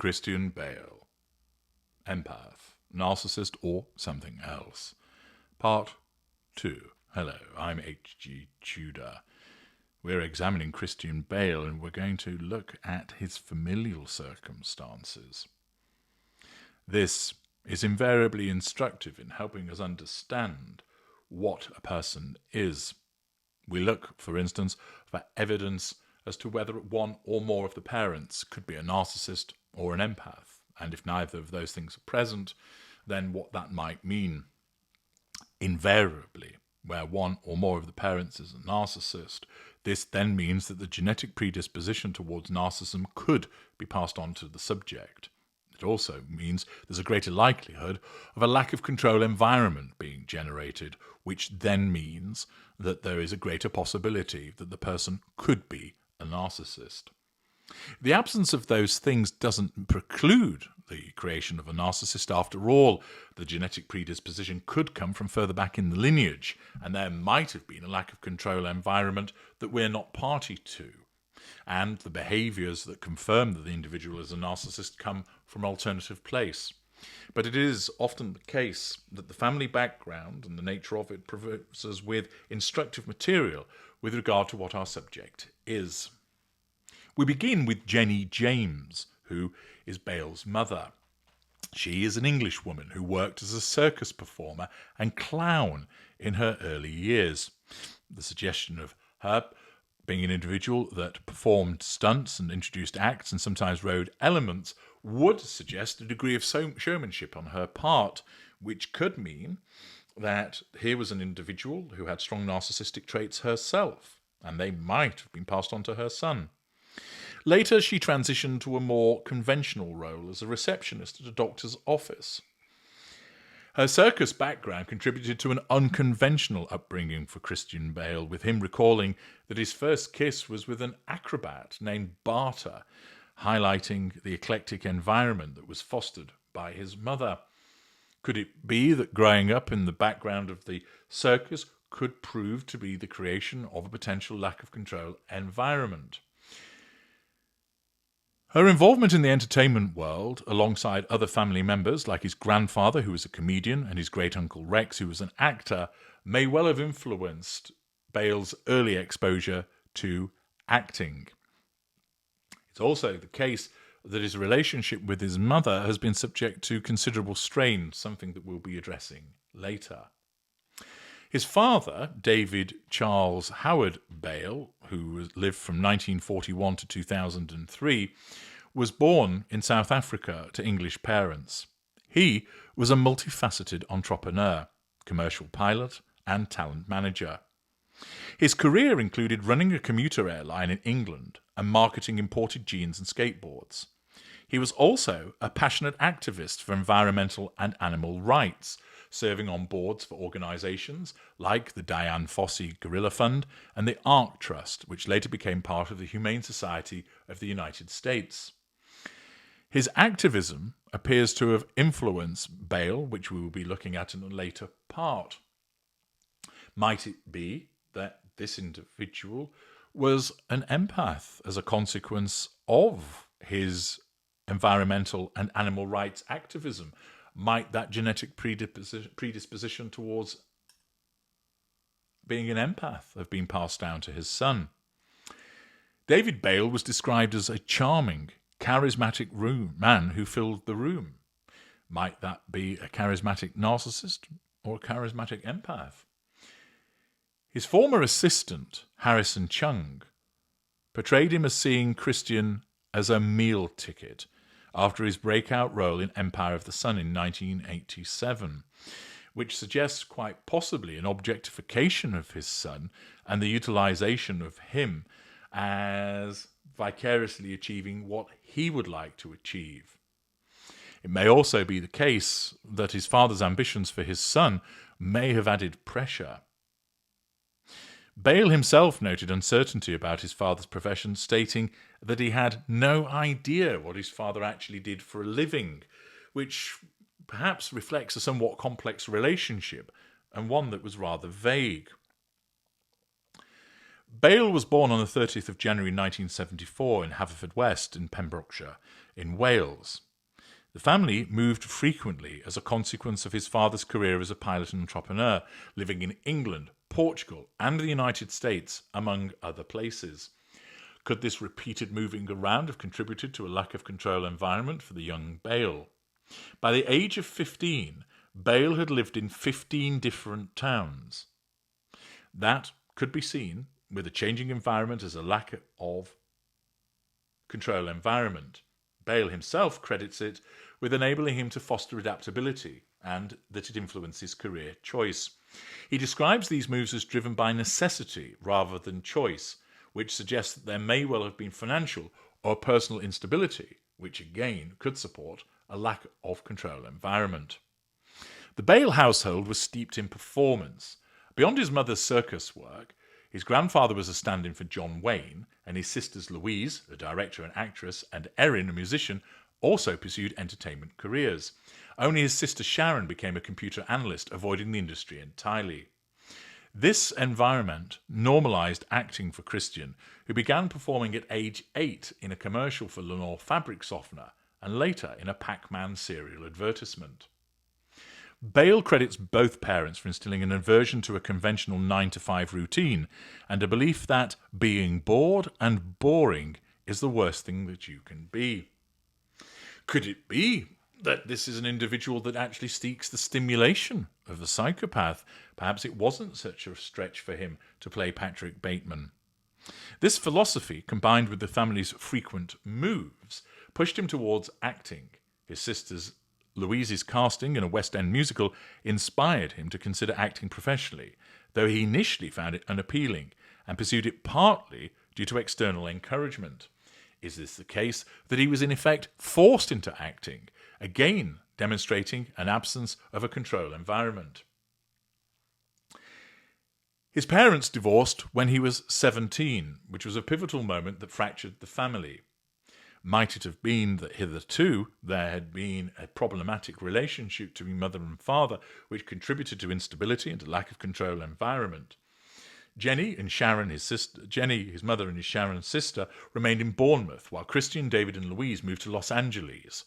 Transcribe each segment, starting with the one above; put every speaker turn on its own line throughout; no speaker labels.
Christian Bale, Empath, Narcissist or Something Else. Part 2. Hello, I'm H.G. Tudor. We're examining Christian Bale and we're going to look at his familial circumstances. This is invariably instructive in helping us understand what a person is. We look, for instance, for evidence as to whether one or more of the parents could be a narcissist or an empath, and if neither of those things are present, then what that might mean. Invariably, where one or more of the parents is a narcissist, this then means that the genetic predisposition towards narcissism could be passed on to the subject. It also means there's a greater likelihood of a lack of control environment being generated, which then means that there is a greater possibility that the person could be a narcissist. The absence of those things doesn't preclude the creation of a narcissist. After all, the genetic predisposition could come from further back in the lineage, and there might have been a lack of control environment that we're not party to. And the behaviours that confirm that the individual is a narcissist come from an alternative place. But it is often the case that the family background and the nature of it provides us with instructive material with regard to what our subject is. We begin with Jenny James, who is Bale's mother. She is an Englishwoman who worked as a circus performer and clown in her early years. The suggestion of her being an individual that performed stunts and introduced acts and sometimes rode elements would suggest a degree of showmanship on her part, which could mean that here was an individual who had strong narcissistic traits herself, and they might have been passed on to her son. Later, she transitioned to a more conventional role as a receptionist at a doctor's office. Her circus background contributed to an unconventional upbringing for Christian Bale, with him recalling that his first kiss was with an acrobat named Barter, highlighting the eclectic environment that was fostered by his mother. Could it be that growing up in the background of the circus could prove to be the creation of a potential lack of control environment? Her involvement in the entertainment world, alongside other family members like his grandfather, who was a comedian, and his great-uncle Rex, who was an actor, may well have influenced Bale's early exposure to acting. It's also the case that his relationship with his mother has been subject to considerable strain, something that we'll be addressing later. His father, David Charles Howard Bale, who lived from 1941 to 2003, was born in South Africa to English parents. He was a multifaceted entrepreneur, commercial pilot, and talent manager. His career included running a commuter airline in England and marketing imported jeans and skateboards. He was also a passionate activist for environmental and animal rights, serving on boards for organisations like the Dian Fossey Gorilla Fund and the Ark Trust, which later became part of the Humane Society of the United States. His activism appears to have influenced Bale, which we will be looking at in a later part. Might it be that this individual was an empath as a consequence of his environmental and animal rights activism? Might that genetic predisposition towards being an empath have been passed down to his son? David Bale was described as a charming, charismatic man who filled the room. Might that be a charismatic narcissist or a charismatic empath? His former assistant, Harrison Chung, portrayed him as seeing Christian as a meal ticket after his breakout role in Empire of the Sun in 1987, which suggests quite possibly an objectification of his son and the utilization of him as vicariously achieving what he would like to achieve. It may also be the case that his father's ambitions for his son may have added pressure. Bale himself noted uncertainty about his father's profession, stating that he had no idea what his father actually did for a living, which perhaps reflects a somewhat complex relationship and one that was rather vague. Bale was born on the 30th of January 1974 in Haverfordwest in Pembrokeshire, in Wales. The family moved frequently as a consequence of his father's career as a pilot and entrepreneur, living in England, Portugal, and the United States, among other places. Could this repeated moving around have contributed to a lack of control environment for the young Bale? By the age of 15, Bale had lived in 15 different towns. That could be seen with a changing environment as a lack of control environment. Bale himself credits it with enabling him to foster adaptability and that it influences career choice. He describes these moves as driven by necessity rather than choice, which suggests that there may well have been financial or personal instability, which again could support a lack of control environment. The Bale household was steeped in performance. Beyond his mother's circus work, his grandfather was a stand-in for John Wayne, and his sisters Louise, a director and actress, and Erin, a musician, also pursued entertainment careers. Only his sister Sharon became a computer analyst, avoiding the industry entirely. This environment normalised acting for Christian, who began performing at age 8 in a commercial for Lenore fabric softener, and later in a Pac-Man cereal advertisement. Bale credits both parents for instilling an aversion to a conventional 9-to-5 routine and a belief that being bored and boring is the worst thing that you can be. Could it be that this is an individual that actually seeks the stimulation of a psychopath? Perhaps it wasn't such a stretch for him to play Patrick Bateman. This philosophy, combined with the family's frequent moves, pushed him towards acting. His sisters Louise's casting in a West End musical inspired him to consider acting professionally, though he initially found it unappealing and pursued it partly due to external encouragement. Is this the case that he was in effect forced into acting, again demonstrating an absence of a control environment? His parents divorced when he was 17, which was a pivotal moment that fractured the family. Might it have been that hitherto there had been a problematic relationship between mother and father, which contributed to instability and a lack of control environment? Jenny, his mother and his Sharon's sister, remained in Bournemouth, while Christian, David and Louise moved to Los Angeles.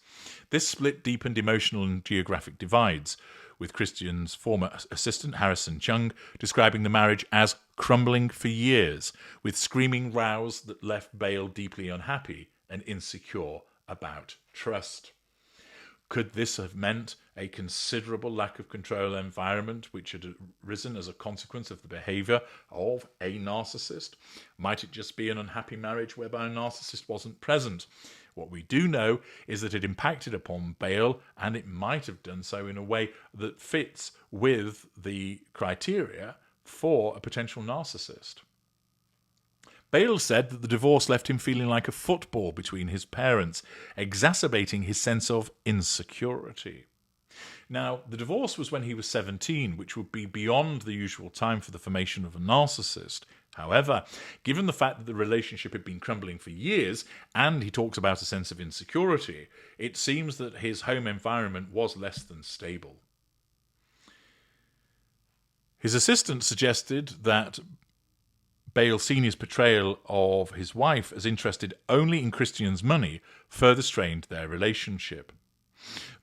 This split deepened emotional and geographic divides, with Christian's former assistant, Harrison Chung, describing the marriage as crumbling for years, with screaming rows that left Bale deeply unhappy and insecure about trust. Could this have meant a considerable lack of control environment which had arisen as a consequence of the behaviour of a narcissist? Might it just be an unhappy marriage whereby a narcissist wasn't present? What we do know is that it impacted upon Bale, and it might have done so in a way that fits with the criteria for a potential narcissist. Bale said that the divorce left him feeling like a football between his parents, exacerbating his sense of insecurity. Now, the divorce was when he was 17, which would be beyond the usual time for the formation of a narcissist. However, given the fact that the relationship had been crumbling for years, and he talks about a sense of insecurity, it seems that his home environment was less than stable. His assistant suggested that Bale Sr.'s portrayal of his wife as interested only in Christian's money further strained their relationship.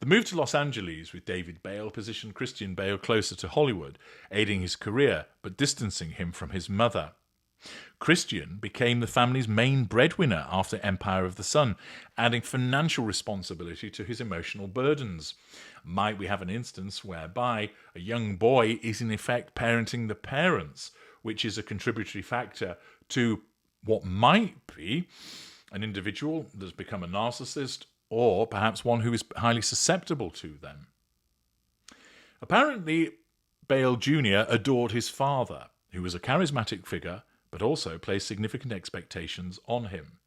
The move to Los Angeles with David Bale positioned Christian Bale closer to Hollywood, aiding his career but distancing him from his mother. Christian became the family's main breadwinner after Empire of the Sun, adding financial responsibility to his emotional burdens. Might we have an instance whereby a young boy is in effect parenting the parents, which is a contributory factor to what might be an individual that's become a narcissist, or perhaps one who is highly susceptible to them? Apparently, Bale Jr. adored his father, who was a charismatic figure, but also placed significant expectations on him.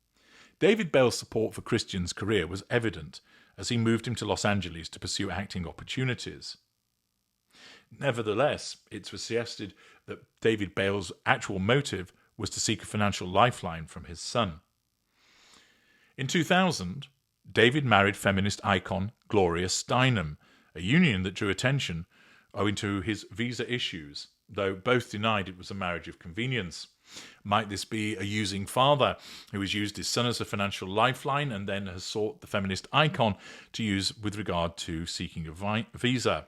David Bale's support for Christian's career was evident as he moved him to Los Angeles to pursue acting opportunities. Nevertheless, it's suggested that David Bale's actual motive was to seek a financial lifeline from his son. In 2000, David married feminist icon Gloria Steinem, a union that drew attention owing to his visa issues. though both denied it was a marriage of convenience. Might this be a using father who has used his son as a financial lifeline and then has sought the feminist icon to use with regard to seeking a visa?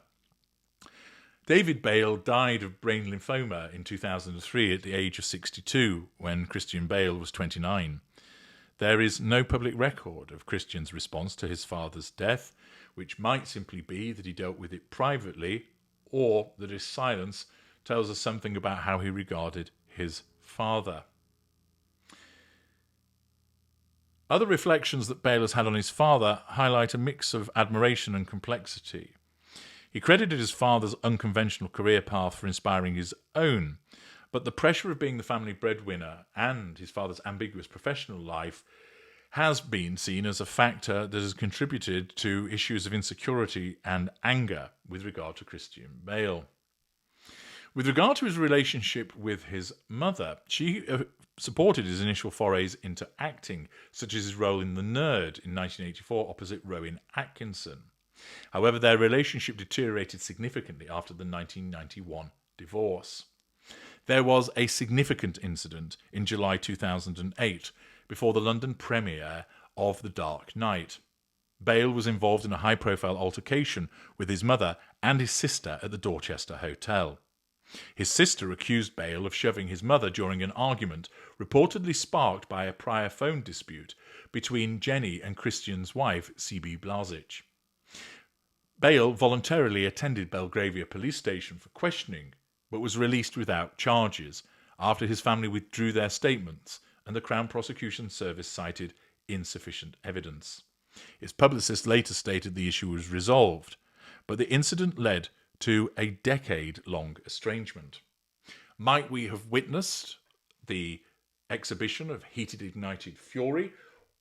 David Bale died of brain lymphoma in 2003 at the age of 62 when Christian Bale was 29. There is no public record of Christian's response to his father's death, which might simply be that he dealt with it privately, or that his silence tells us something about how he regarded his father. Other reflections that Bale has had on his father highlight a mix of admiration and complexity. He credited his father's unconventional career path for inspiring his own, but the pressure of being the family breadwinner and his father's ambiguous professional life has been seen as a factor that has contributed to issues of insecurity and anger with regard to Christian Bale. With regard to his relationship with his mother, she supported his initial forays into acting, such as his role in The Nerd in 1984 opposite Rowan Atkinson. However, their relationship deteriorated significantly after the 1991 divorce. There was a significant incident in July 2008 before the London premiere of The Dark Knight. Bale was involved in a high-profile altercation with his mother and his sister at the Dorchester Hotel. His sister accused Bale of shoving his mother during an argument reportedly sparked by a prior phone dispute between Jenny and Christian's wife, C.B. Blazich. Bale voluntarily attended Belgravia police station for questioning, but was released without charges after his family withdrew their statements and the Crown Prosecution Service cited insufficient evidence. His publicist later stated the issue was resolved, but the incident led to a decade-long estrangement. Might we have witnessed the exhibition of heated, ignited fury,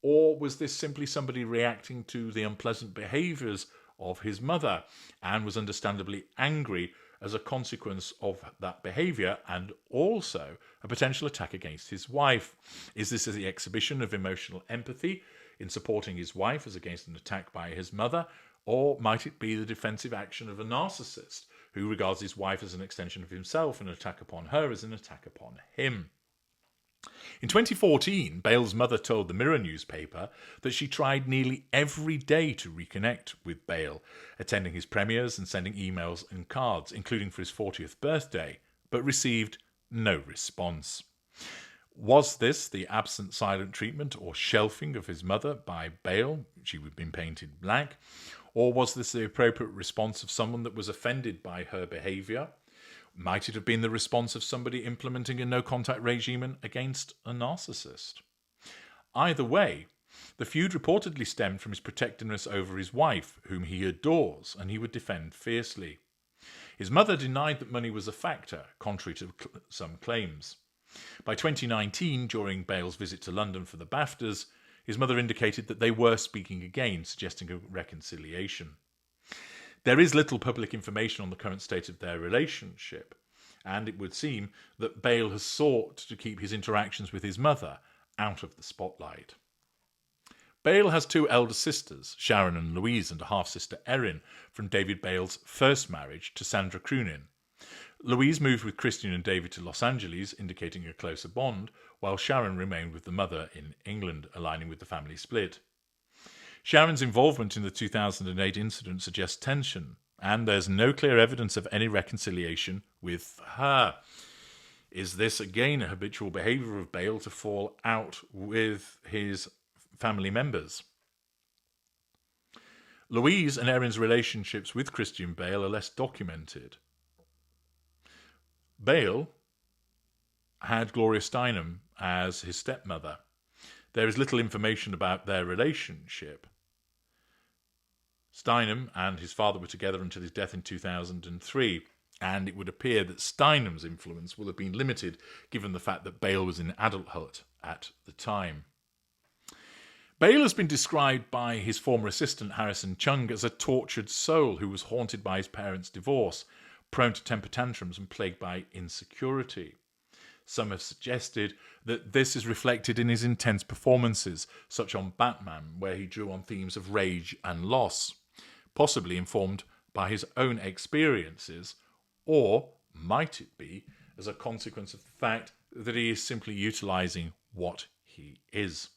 or was this simply somebody reacting to the unpleasant behaviours of his mother and was understandably angry as a consequence of that behaviour and also a potential attack against his wife? Is this the exhibition of emotional empathy in supporting his wife as against an attack by his mother, or might it be the defensive action of a narcissist who regards his wife as an extension of himself and an attack upon her as an attack upon him? In 2014, Bale's mother told the Mirror newspaper that she tried nearly every day to reconnect with Bale, attending his premieres and sending emails and cards, including for his 40th birthday, but received no response. Was this the absent silent treatment or shelving of his mother by Bale? She had been painted black. Or was this the appropriate response of someone that was offended by her behaviour? Might it have been the response of somebody implementing a no-contact regime against a narcissist? Either way, the feud reportedly stemmed from his protectiveness over his wife, whom he adores and he would defend fiercely. His mother denied that money was a factor, contrary to some claims. By 2019, during Bale's visit to London for the BAFTAs, his mother indicated that they were speaking again, suggesting a reconciliation. There is little public information on the current state of their relationship, and it would seem that Bale has sought to keep his interactions with his mother out of the spotlight. Bale has two elder sisters, Sharon and Louise, and a half-sister, Erin, from David Bale's first marriage to Sandra Croonin. Louise moved with Christian and David to Los Angeles, indicating a closer bond, while Sharon remained with the mother in England, aligning with the family split. Sharon's involvement in the 2008 incident suggests tension, and there's no clear evidence of any reconciliation with her. Is this again a habitual behaviour of Bale to fall out with his family members? Louise and Erin's relationships with Christian Bale are less documented. Bale had Gloria Steinem as his stepmother. There is little information about their relationship. Steinem and his father were together until his death in 2003, and it would appear that Steinem's influence will have been limited given the fact that Bale was in adulthood at the time. Bale has been described by his former assistant Harrison Chung as a tortured soul who was haunted by his parents' divorce, prone to temper tantrums and plagued by insecurity. Some have suggested that this is reflected in his intense performances, such on Batman, where he drew on themes of rage and loss, possibly informed by his own experiences, or might it be as a consequence of the fact that he is simply utilising what he is?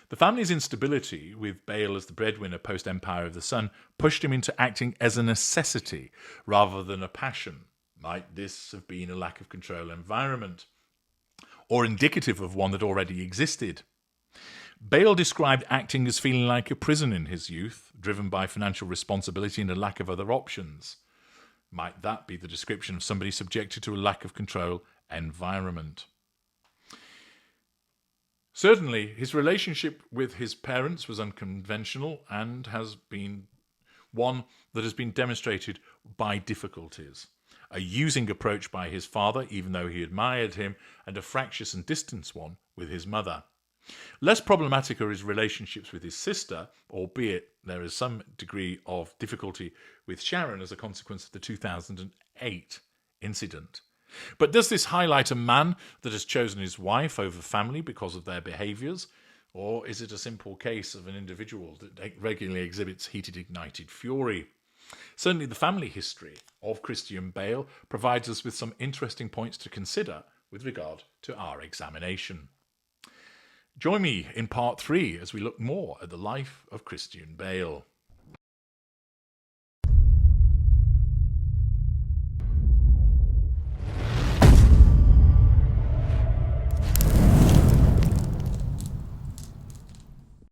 The family's instability, with Bale as the breadwinner post-Empire of the Sun, pushed him into acting as a necessity rather than a passion. Might this have been a lack of control environment, or indicative of one that already existed? Bale described acting as feeling like a prison in his youth, driven by financial responsibility and a lack of other options. Might that be the description of somebody subjected to a lack of control environment? Certainly, his relationship with his parents was unconventional and has been one that has been demonstrated by difficulties. A using approach by his father, even though he admired him, and a fractious and distant one with his mother. Less problematic are his relationships with his sister, albeit there is some degree of difficulty with Sharon as a consequence of the 2008 incident. But does this highlight a man that has chosen his wife over family because of their behaviours? Or is it a simple case of an individual that regularly exhibits heated, ignited fury? Certainly the family history of Christian Bale provides us with some interesting points to consider with regard to our examination. Join me in part 3 as we look more at the life of Christian Bale.